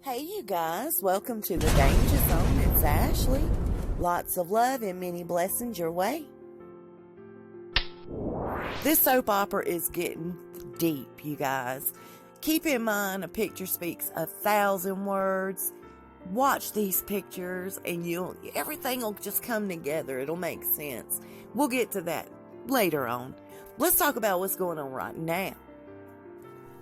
Hey you guys, welcome to the Danger Zone. It's Ashley. Lots of love and many blessings your way. This soap opera is getting deep, you guys. Keep in mind, a picture speaks 1,000 words. Watch these pictures and everything will just come together. It'll make sense. We'll get to that later on. Let's talk about what's going on right now.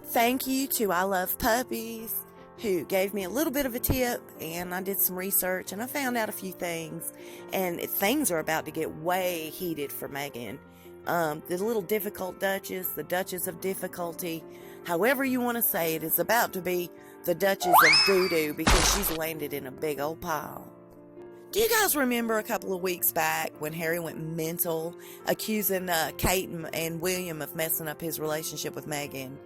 Thank you to I Love Puppies, who gave me a little bit of a tip, and I did some research and I found out a few things, and things are about to get way heated for Meghan. The little difficult Duchess, the Duchess of Difficulty, however you want to say it, is about to be the Duchess of Doo-Doo because she's landed in a big old pile. Do you guys remember a couple of weeks back when Harry went mental, accusing Kate and William of messing up his relationship with Meghan?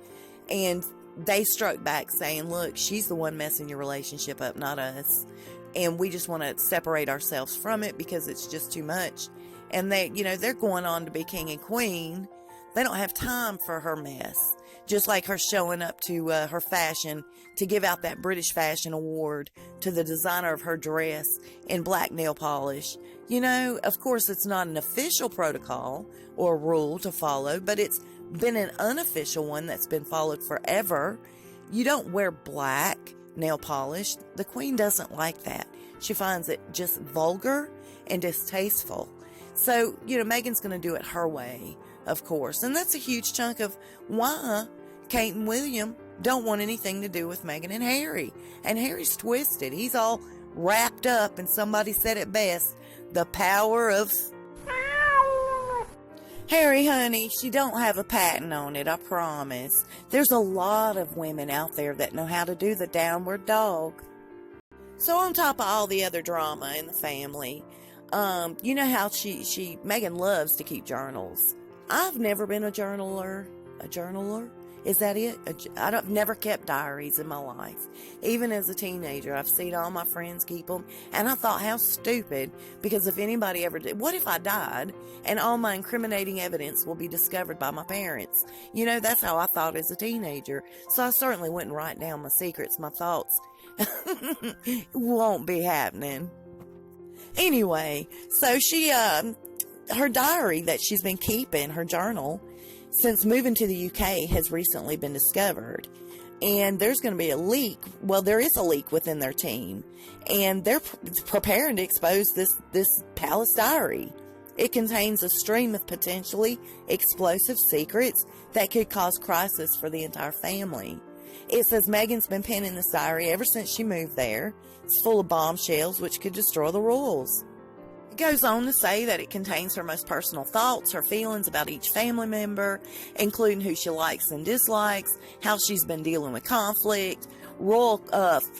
And they struck back saying, look, she's the one messing your relationship up, not us. And we just want to separate ourselves from it because it's just too much. And they're going on to be king and queen. They don't have time for her mess. Just like her showing up to her fashion to give out that British Fashion Award to the designer of her dress in black nail polish. Of course, it's not an official protocol or rule to follow, but it's been an unofficial one that's been followed forever. You don't wear black nail polish. The Queen doesn't like that. She finds it just vulgar and distasteful. So, Meghan's going to do it her way, of course. And that's a huge chunk of why Kate and William don't want anything to do with Meghan and Harry. And Harry's twisted. He's all wrapped up, and somebody said it best, the power of... Harry, honey, she don't have a patent on it, I promise. There's a lot of women out there that know how to do the downward dog. So on top of all the other drama in the family, you know how Meghan loves to keep journals. I've never been a journaler. A journaler? Is that it? I've never kept diaries in my life. Even as a teenager, I've seen all my friends keep them, and I thought, how stupid, because if anybody ever did, what if I died, and all my incriminating evidence will be discovered by my parents? That's how I thought as a teenager, so I certainly wouldn't write down my secrets, my thoughts. Won't be happening. Anyway, so her diary that she's been keeping, her journal, since moving to the UK has recently been discovered. And there's going to be a leak. Well, there is a leak within their team. And they're preparing to expose this palace diary. It contains a stream of potentially explosive secrets that could cause crisis for the entire family. It says Meghan's been penning this diary ever since she moved there. It's full of bombshells which could destroy the royals. It goes on to say that it contains her most personal thoughts, her feelings about each family member, including who she likes and dislikes, how she's been dealing with conflict, royal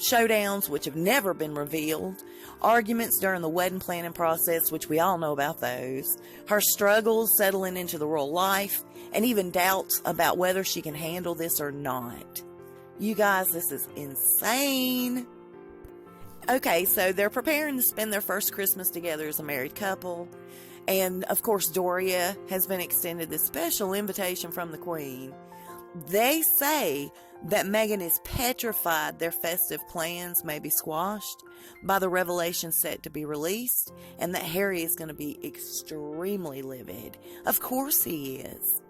showdowns which have never been revealed, arguments during the wedding planning process, which we all know about those, her struggles settling into the royal life, and even doubts about whether she can handle this or not. You guys, this is insane. Okay, so they're preparing to spend their first Christmas together as a married couple. And, of course, Doria has been extended this special invitation from the Queen. They say that Meghan is petrified their festive plans may be squashed by the revelation set to be released, and that Harry is going to be extremely livid. Of course he is.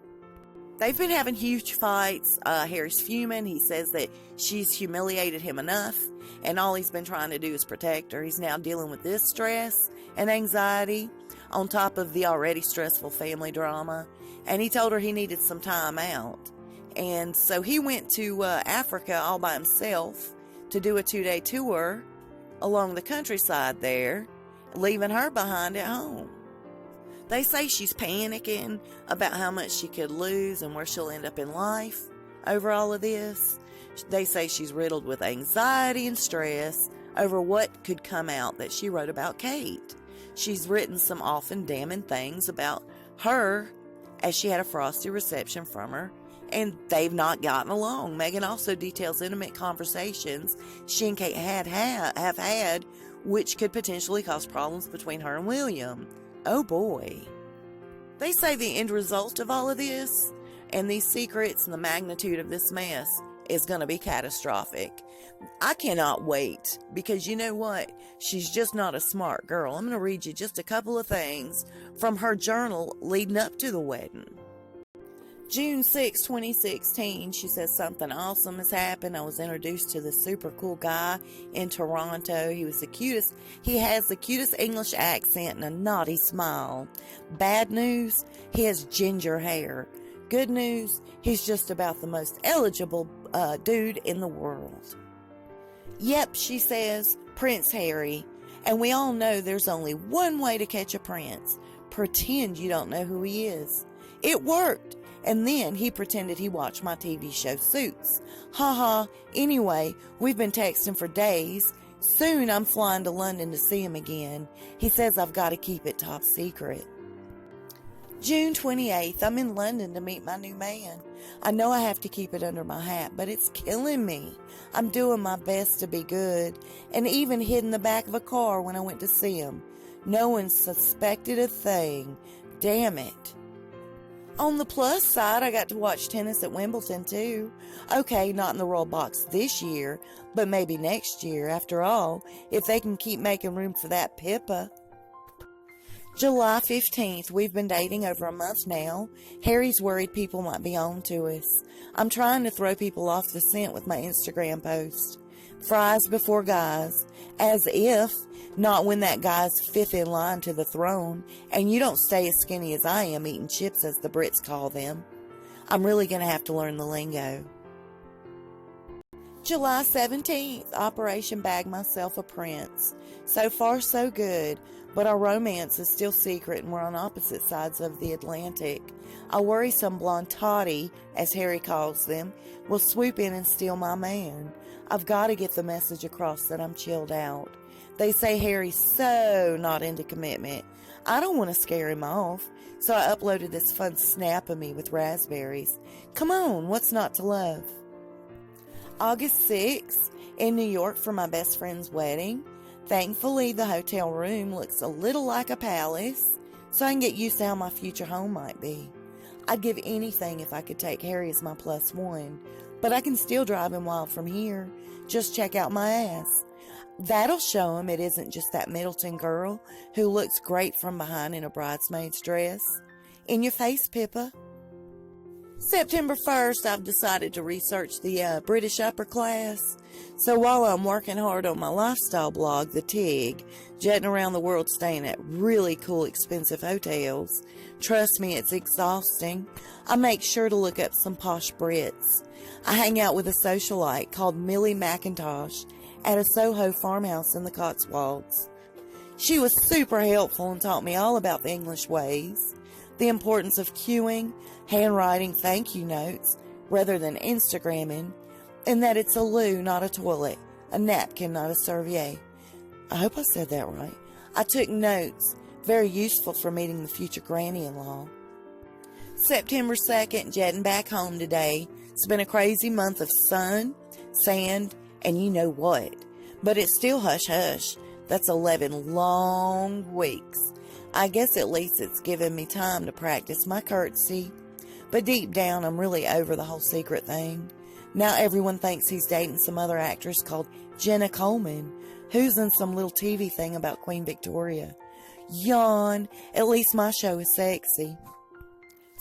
They've been having huge fights. Harry's fuming. He says that she's humiliated him enough, and all he's been trying to do is protect her. He's now dealing with this stress and anxiety on top of the already stressful family drama, and he told her he needed some time out. And so he went to Africa all by himself to do a 2-day tour along the countryside there, leaving her behind at home. They say she's panicking about how much she could lose and where she'll end up in life over all of this. They say she's riddled with anxiety and stress over what could come out that she wrote about Kate. She's written some often damning things about her, as she had a frosty reception from her, and they've not gotten along. Meghan also details intimate conversations she and Kate have had, which could potentially cause problems between her and William. Oh boy. They say the end result of all of this and these secrets and the magnitude of this mess is going to be catastrophic. I cannot wait, because you know what? She's just not a smart girl. I'm going to read you just a couple of things from her journal leading up to the wedding. June 6, 2016, she says something awesome has happened. I was introduced to this super cool guy in Toronto. He has the cutest English accent and a naughty smile. Bad news, he has ginger hair. Good news, he's just about the most eligible dude in the world. Yep, she says, Prince Harry. And we all know there's only one way to catch a prince. Pretend you don't know who he is. It worked. And then he pretended he watched my TV show Suits. Haha. Anyway, we've been texting for days. Soon I'm flying to London to see him again. He says I've got to keep it top secret. June 28th, I'm in London to meet my new man. I know I have to keep it under my hat, but it's killing me. I'm doing my best to be good, and even hid in the back of a car when I went to see him. No one suspected a thing. Damn it. On the plus side, I got to watch tennis at Wimbledon too. Okay, not in the Royal Box this year, but maybe next year. After all, if they can keep making room for that Pippa. July 15th, we've been dating over a month now. Harry's worried people might be on to us. I'm trying to throw people off the scent with my Instagram post. Fries before guys. As if, not when that guy's fifth in line to the throne, and you don't stay as skinny as I am eating chips, as the Brits call them. I'm really going to have to learn the lingo. July 17th, Operation Bag Myself a Prince. So far, so good, but our romance is still secret and we're on opposite sides of the Atlantic. I worry some blonde toddy, as Harry calls them, will swoop in and steal my man. I've got to get the message across that I'm chilled out. They say Harry's so not into commitment. I don't want to scare him off, so I uploaded this fun snap of me with raspberries. Come on, what's not to love? August 6th, in New York for my best friend's wedding. Thankfully, the hotel room looks a little like a palace, so I can get used to how my future home might be. I'd give anything if I could take Harry as my plus one, but I can still drive him wild from here. Just check out my ass. That'll show him it isn't just that Middleton girl who looks great from behind in a bridesmaid's dress. In your face, Pippa. September 1st, I've decided to research the British upper class. So while I'm working hard on my lifestyle blog, The Tig, jetting around the world staying at really cool expensive hotels, trust me, it's exhausting, I make sure to look up some posh Brits. I hang out with a socialite called Millie McIntosh at a Soho farmhouse in the Cotswolds. She was super helpful and taught me all about the English ways, the importance of queuing, handwriting thank you notes rather than Instagramming, and that it's a loo, not a toilet, a napkin, not a serviette. I hope I said that right. I took notes, very useful for meeting the future granny-in-law. September 2nd, jetting back home today. It's been a crazy month of sun, sand, and you know what. But it's still hush-hush. That's 11 long weeks. I guess at least it's given me time to practice my curtsy. But deep down, I'm really over the whole secret thing. Now everyone thinks he's dating some other actress called Jenna Coleman, who's in some little TV thing about Queen Victoria. Yawn. At least my show is sexy.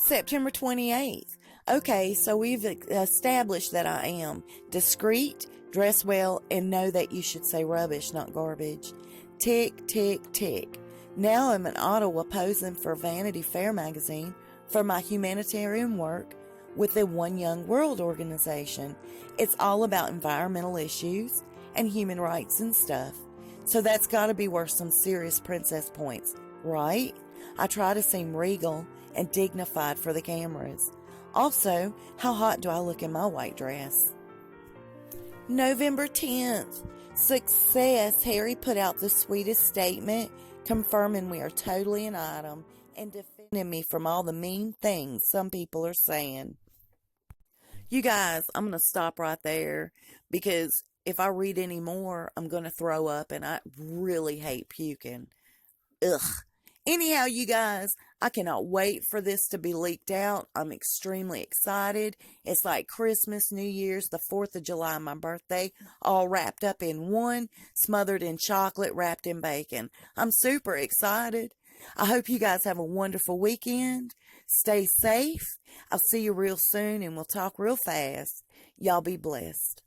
September 28th. Okay, so we've established that I am discreet, dress well, and know that you should say rubbish, not garbage. Tick, tick, tick. Now I'm in Ottawa posing for Vanity Fair magazine for my humanitarian work with the One Young World organization. It's all about environmental issues and human rights and stuff. So that's got to be worth some serious princess points, right? I try to seem regal and dignified for the cameras. Also, how hot do I look in my white dress? November 10th. Success. Harry put out the sweetest statement, confirming we are totally an item and defending me from all the mean things some people are saying. You guys, I'm going to stop right there because if I read any more, I'm going to throw up and I really hate puking. Ugh. Anyhow, you guys, I cannot wait for this to be leaked out. I'm extremely excited. It's like Christmas, New Year's, the 4th of July, my birthday, all wrapped up in one, smothered in chocolate, wrapped in bacon. I'm super excited. I hope you guys have a wonderful weekend. Stay safe. I'll see you real soon and we'll talk real fast. Y'all be blessed.